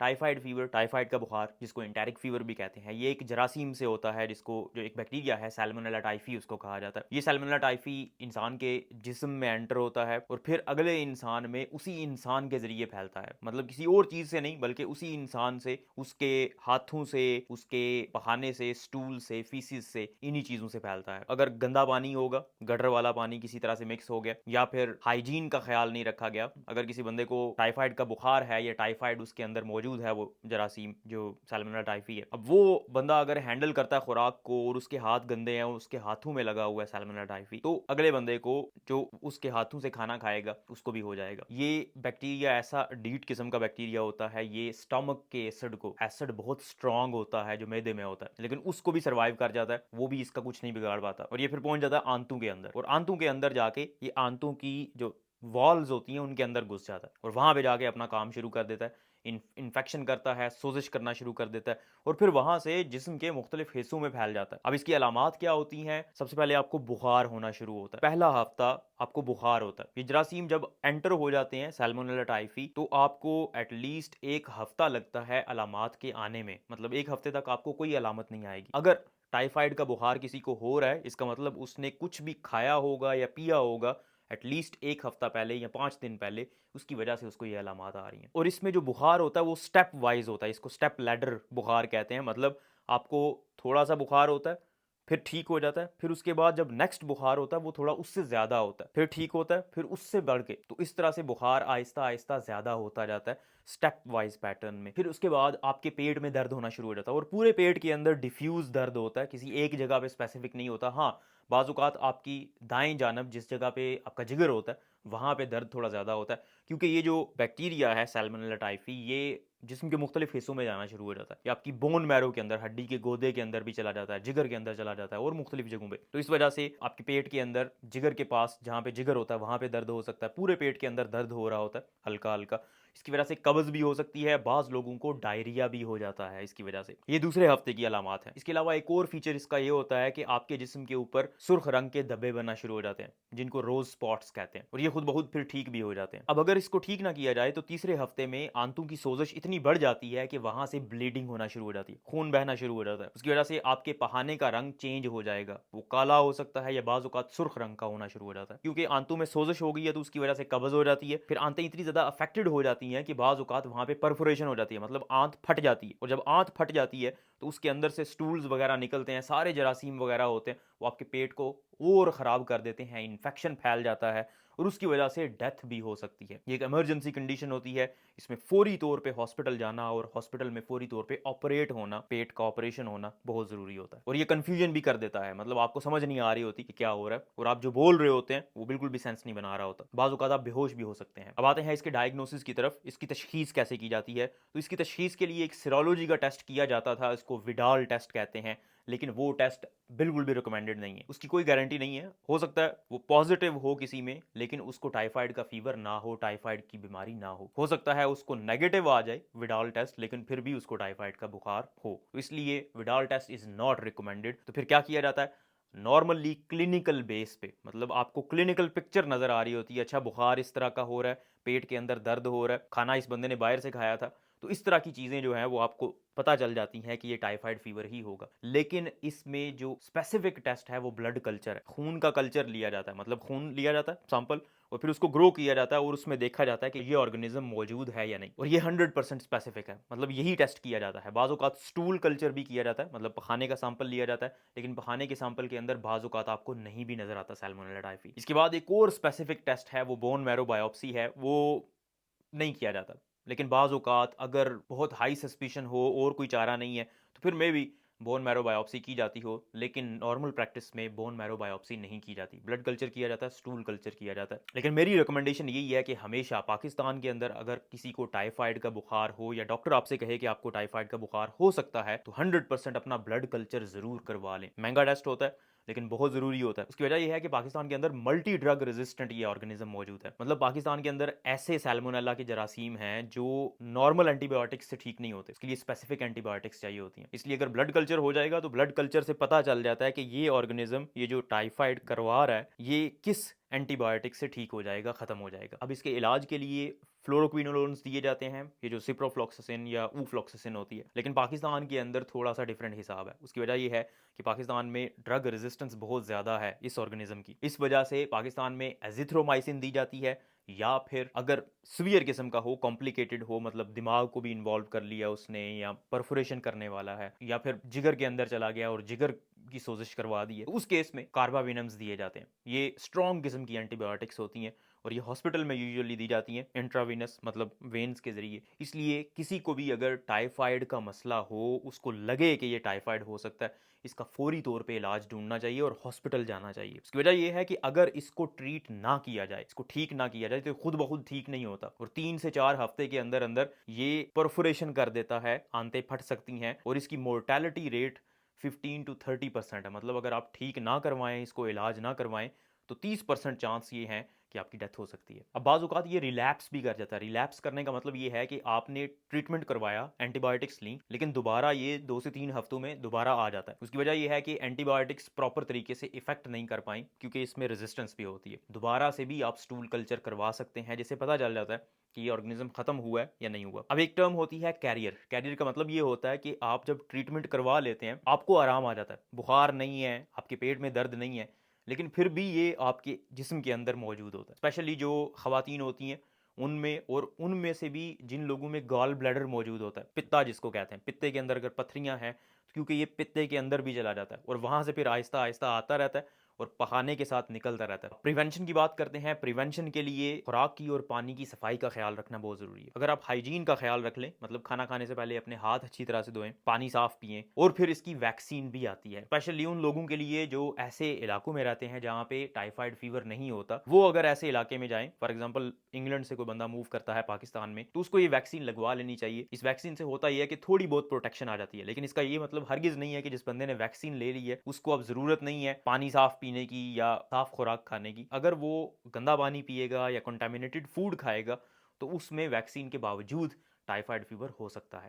Typhoid fever, typhoid का बुखार, जिसको एंटेरिक फीवर भी कहते हैं, ये एक जरासीम से होता है, जिसको जो एक बैक्टीरिया है सैल्मोनेला टाइफी उसको कहा जाता है। ये सैल्मोनेला टाइफी इंसान के जिस्म में एंटर होता है और फिर अगले इंसान में उसी इंसान के जरिए फैलता है। मतलब किसी और चीज़ से नहीं, बल्कि उसी इंसान से, उसके हाथों से, उसके पखाने से, स्टूल से, फीसिस से, इन्हीं चीज़ों से फैलता है। अगर गंदा पानी होगा, गटर वाला पानी किसी तरह से मिक्स हो गया, या फिर हाइजीन का ख्याल नहीं रखा गया, अगर किसी बंदे को टाइफाइड का बुखार है या टाइफाइड उसके अंदर मौजूद है, वो जरासीम जो सैल्मोनेला टाइफी है, अब वो बंदा अगर हैंडल करता है खुराक को और उसके हाथ गंदे हैं, उसके हाथों में लगा हुआ है सैल्मोनेला टाइफी, तो अगले बंदे को जो उसके हाथों से खाना खाएगा उसको भी हो जाएगा। ये बैक्टीरिया ऐसा डीट किस्म का बैक्टीरिया होता है, ये स्टमक के एसिड को, एसिड बहुत स्ट्रांग होता है जो मैदे में होता है, लेकिन उसको भी सर्वाइव कर जाता है, वो भी इसका कुछ नहीं बिगाड़ पाता, और ये फिर पहुंच जाता है आंतों के अंदर, और आंतों के अंदर जाके ये आंतों की जो वॉल्स होती हैं उनके अंदर घुस जाता है और वहां पे जाके अपना काम शुरू कर देता है। इन्फेक्शन करता है, सोजिश करना शुरू कर देता है, और फिर वहां से जिस्म के मुख्तलिफ हिस्सों में फैल जाता है। अब इसकी अलामात क्या होती हैं? सबसे पहले आपको बुखार होना शुरू होता है, पहला हफ्ता आपको बुखार होता है। ये जरासीम जब एंटर हो जाते हैं सैल्मोनेला टाइफी, तो आपको एटलीस्ट एक हफ्ता लगता है अलामात के आने में, मतलब एक हफ्ते तक आपको कोई अलामत नहीं आएगी। अगर टाइफाइड का बुखार किसी को हो रहा है, इसका मतलब उसने कुछ भी खाया होगा या पिया होगा एटलीस्ट एक हफ्ता पहले या 5 दिन पहले, उसकी वजह से उसको ये अलामात आ रही हैं। और इसमें जो बुखार होता है वो स्टेप वाइज होता है, इसको स्टेप लैडर बुखार कहते हैं। मतलब आपको थोड़ा सा बुखार होता है, फिर ठीक हो जाता है, फिर उसके बाद जब नेक्स्ट बुखार होता है वो थोड़ा उससे ज़्यादा होता है, फिर ठीक होता है, फिर उससे बढ़ के, तो इस तरह से बुखार आहिस्ता आहिस्ता ज़्यादा होता जाता है स्टेप वाइज पैटर्न में। फिर उसके बाद आपके पेट में दर्द होना शुरू हो जाता है, और पूरे पेट के अंदर डिफ्यूज दर्द होता है, किसी एक जगह पे स्पेसिफिक नहीं होता। हाँ, बाज़-औक़ात आपकी दाएं जानब जिस जगह पे आपका जिगर होता है वहाँ पे दर्द थोड़ा ज़्यादा होता है, क्योंकि ये जो बैक्टीरिया है सैल्मोनेला टाइफी, ये जिस्म के मुख्तलिफ हिस्सों में जाना शुरू हो जाता है। ये आपकी बोन मैरो के अंदर, हड्डी के गोदे के अंदर भी चला जाता है, जिगर के अंदर चला जाता है, और मुख्तलिफ जगहों पे। तो इस वजह से आपके पेट के अंदर जिगर के पास, जहाँ पे जिगर होता है वहाँ पे दर्द हो सकता है, पूरे पेट के अंदर दर्द हो रहा होता है हल्का हल्का। इसकी वजह से कब्ज़ भी हो सकती है, बाज़ लोगों को डायरिया भी हो जाता है इसकी वजह से। ये दूसरे हफ्ते की अलामात है। इसके अलावा एक और फीचर इसका ये होता है कि आपके जिस्म के ऊपर सुर्ख रंग के धब्बे बनना शुरू हो जाते हैं, जिनको रोज स्पॉट्स कहते हैं, और ये खुद बहुत फिर ठीक भी हो जाते हैं। अब अगर इसको ठीक ना किया जाए तो तीसरे हफ्ते में आंतों की सोजिश इतनी बढ़ जाती है कि वहां से ब्लीडिंग होना शुरू हो जाती है, खून बहना शुरू हो जाता है। उसकी वजह से आपके पहाने का रंग चेंज हो जाएगा, वो काला हो सकता है या बाज़ औक़ात सुर्ख रंग का होना शुरू हो जाता है, क्योंकि आंतों में सोजिश हो गई है तो उसकी वजह से कब्ज हो जाती है। फिर आंतें इतनी ज्यादा अफेक्टेड हो जाती हैं कि बाज़ औक़ात वहां पे परफोरेशन हो जाती है, मतलब आंत फट जाती है, और जब आंत फट जाती है तो उसके अंदर से स्टूल्स वगैरह निकलते हैं, सारे जरासीम वगैरह होते हैं, वो आपके पेट को और ख़राब कर देते हैं, इन्फेक्शन फैल जाता है, और उसकी वजह से डेथ भी हो सकती है। ये एक इमरजेंसी कंडीशन होती है, इसमें फौरी तौर पे हॉस्पिटल जाना और हॉस्पिटल में फौरी तौर पे ऑपरेट होना, पेट का ऑपरेशन होना बहुत ज़रूरी होता है। और ये कन्फ्यूजन भी कर देता है, मतलब आपको समझ नहीं आ रही होती कि क्या हो रहा है, और आप जो बोल रहे होते हैं वो बिल्कुल भी सेंस नहीं बना रहा होता, बाज़ औक़ात आप बेहोश भी हो सकते हैं। अब आते हैं इसके डायग्नोसिस की तरफ, इसकी तशखीस कैसे की जाती है। तो इसकी तशखीस के लिए एक सीरोलॉजी का टेस्ट किया जाता था, इसको विडाल टेस्ट कहते हैं, लेकिन वो टेस्ट बिल्कुल भी रिकमेंडेड नहीं है, उसकी कोई गारंटी नहीं है। हो सकता है वो पॉजिटिव हो किसी में, लेकिन उसको टाइफाइड का फीवर ना हो, टाइफाइड की बीमारी ना हो सकता है उसको नेगेटिव आ जाए विडाल टेस्ट, लेकिन फिर भी उसको टाइफाइड का बुखार हो, तो इसलिए Widal test is not recommended. तो फिर क्या किया जाता है? नॉर्मली क्लिनिकल बेस पे, मतलब आपको क्लिनिकल पिक्चर नजर आ रही होती है, अच्छा बुखार इस तरह का हो रहा है, पेट के अंदर दर्द हो रहा है, खाना इस बंदे ने बाहर से खाया था, तो इस तरह की चीज़ें जो हैं वो आपको पता चल जाती हैं कि ये टाइफाइड फीवर ही होगा। लेकिन इसमें जो स्पेसिफिक टेस्ट है वो ब्लड कल्चर है, खून का कल्चर लिया जाता है, मतलब खून लिया जाता है सैंपल, और फिर उसको ग्रो किया जाता है और उसमें देखा जाता है कि ये ऑर्गेनिज्म मौजूद है या नहीं, और ये 100% स्पेसिफिक है, मतलब यही टेस्ट किया जाता है। बाज़ औक़ात स्टूल कल्चर भी किया जाता है, मतलब पखाने का सैंपल लिया जाता है, लेकिन पखाने के सैंपल के अंदर बाज़ औक़ात आपको नहीं भी नजर आता सैल्मोनेला टाइफी। इसके बाद एक और स्पेसिफिक टेस्ट है, वो बोन मैरो बायोप्सी है, वो नहीं किया जाता, लेकिन बाज़ औक़ात अगर बहुत हाई सस्पिशन हो और कोई चारा नहीं है तो फिर मे भी बोन मैरो बायोप्सी की जाती हो, लेकिन नॉर्मल प्रैक्टिस में बोन मैरो बायोप्सी नहीं की जाती, ब्लड कल्चर किया जाता है, स्टूल कल्चर किया जाता है। लेकिन मेरी रिकमेंडेशन यही है कि हमेशा पाकिस्तान के अंदर अगर किसी को टाइफाइड का बुखार हो, या डॉक्टर आपसे कहे कि आपको टाइफाइड का बुखार हो सकता है, तो 100% अपना ब्लड कल्चर ज़रूर करवा लें। महंगा टेस्ट होता है लेकिन बहुत ज़रूरी होता है। उसकी वजह यह है कि पाकिस्तान के अंदर मल्टी ड्रग रेजिस्टेंट ये ऑर्गेनिज्म मौजूद है, मतलब पाकिस्तान के अंदर ऐसे सैल्मोनेला के जरासीम हैं जो नॉर्मल एंटीबायोटिक्स से ठीक नहीं होते, उसके लिए स्पेसिफिक एंटीबायोटिक्स चाहिए होती हैं। इसलिए अगर ब्लड कल्चर हो जाएगा तो ब्लड कल्चर से पता चल जाता है कि ये ऑर्गेनिज्म, ये जो टाइफाइड करवा रहा है, ये किस एंटीबायोटिक से ठीक हो जाएगा, ख़त्म हो जाएगा। अब इसके इलाज के लिए फ्लोरोक्विनोलोन्स दिए जाते हैं, ये जो सिप्रोफ्लॉक्सासिन या ऊफ्लॉक्सासिन होती है। लेकिन पाकिस्तान के अंदर थोड़ा-सा डिफरेंट हिसाब है। उसकी वजह ये है कि पाकिस्तान में ड्रग रेजिस्टेंस बहुत ज़्यादा है इस ऑर्गेनिज़्म की। इस वजह से पाकिस्तान में एज़िथ्रोमाइसिन दी जाती है, या फिर अगर सीवियर किस्म का हो, कॉम्प्लिकेटेड हो, मतलब दिमाग को भी इन्वॉल्व कर लिया उसने, या परफोरेशन करने वाला है, या फिर जिगर के अंदर चला गया और जिगर की सोजिश करवा दी है, तो उस केस में कार्बाविनम्स दिए जाते हैं। ये स्ट्रॉन्ग किस्म की एंटीबायोटिक्स होती हैं और ये हॉस्पिटल में यूजुअली दी जाती हैं इंट्रावीनस, मतलब वेन्स के ज़रिए। इसलिए किसी को भी अगर टाइफाइड का मसला हो, उसको लगे कि ये टाइफाइड हो सकता है, इसका फौरी तौर पे इलाज ढूंढना चाहिए और हॉस्पिटल जाना चाहिए। इसकी वजह ये है कि अगर इसको ट्रीट ना किया जाए, इसको ठीक ना किया जाए, तो खुद ब खुद ठीक नहीं होता और 3 से 4 हफ्ते के अंदर अंदर ये परफोरेशन कर देता है, आंतें फट सकती हैं और इसकी मोर्टेलिटी रेट 15 to 30% है। मतलब अगर आप ठीक ना करवाएं, इसको इलाज ना करवाएं, तो 30% चांस ये हैं कि आपकी डेथ हो सकती है। अब बाज़ औक़ात ये रिलैप्स भी कर जाता है। रिलैप्स करने का मतलब ये है कि आपने ट्रीटमेंट करवाया, एंटीबायोटिक्स ली, लेकिन दोबारा ये 2 से 3 हफ्तों में दोबारा आ जाता है। उसकी वजह ये है कि एंटीबायोटिक्स प्रॉपर तरीके से इफ़ेक्ट नहीं कर पाई, क्योंकि इसमें रेजिस्टेंस भी होती है। दोबारा से भी आप स्टूल कल्चर करवा सकते हैं, जिससे पता चल जाता है कि ये ऑर्गेनिज्म खत्म हुआ है या नहीं हुआ। अब एक टर्म होती है कैरियर। कैरियर का मतलब ये होता है कि आप जब ट्रीटमेंट करवा लेते हैं, आपको आराम आ जाता है, बुखार नहीं है, आपके पेट में दर्द नहीं है, लेकिन फिर भी ये आपके जिस्म के अंदर मौजूद होता है। स्पेशली जो ख़वातीन होती हैं उनमें, और उनमें से भी जिन लोगों में गॉल ब्लैडर मौजूद होता है, पित्ता जिसको कहते हैं, पित्ते के अंदर अगर पथरियां हैं, तो क्योंकि ये पित्ते के अंदर भी चला जाता है और वहाँ से फिर आहिस्ता आहिस्ता आता रहता है और पखाने के साथ निकलता रहता है। प्रिवेंशन की बात करते हैं। प्रिवेंशन के लिए खुराक की और पानी की सफाई का ख्याल रखना बहुत ज़रूरी है। अगर आप हाइजीन का ख्याल रख लें, मतलब खाना खाने से पहले अपने हाथ अच्छी तरह से धोएं, पानी साफ पिएं, और फिर इसकी वैक्सीन भी आती है स्पेशली उन लोगों के लिए जो ऐसे इलाकों में रहते हैं जहाँ पे टाइफाइड फीवर नहीं होता। वो अगर ऐसे इलाके में जाएं, फॉर एग्जाम्पल इंग्लैंड से कोई बंदा मूव करता है पाकिस्तान में, तो उसको ये वैक्सीन लगवा लेनी चाहिए। इस वैक्सीन से होता यह है कि थोड़ी बहुत प्रोटेक्शन आ जाती है, लेकिन इसका ये मतलब हरगिज नहीं है कि जिस बंदे ने वैक्सीन ले ली है उसको अब ज़रूरत नहीं है पानी साफ पीने की या साफ खुराक खाने की। अगर वो गंदा पानी पिएगा या कंटामिनेटेड फूड खाएगा, तो उसमें वैक्सीन के बावजूद टाइफाइड फीवर हो सकता है।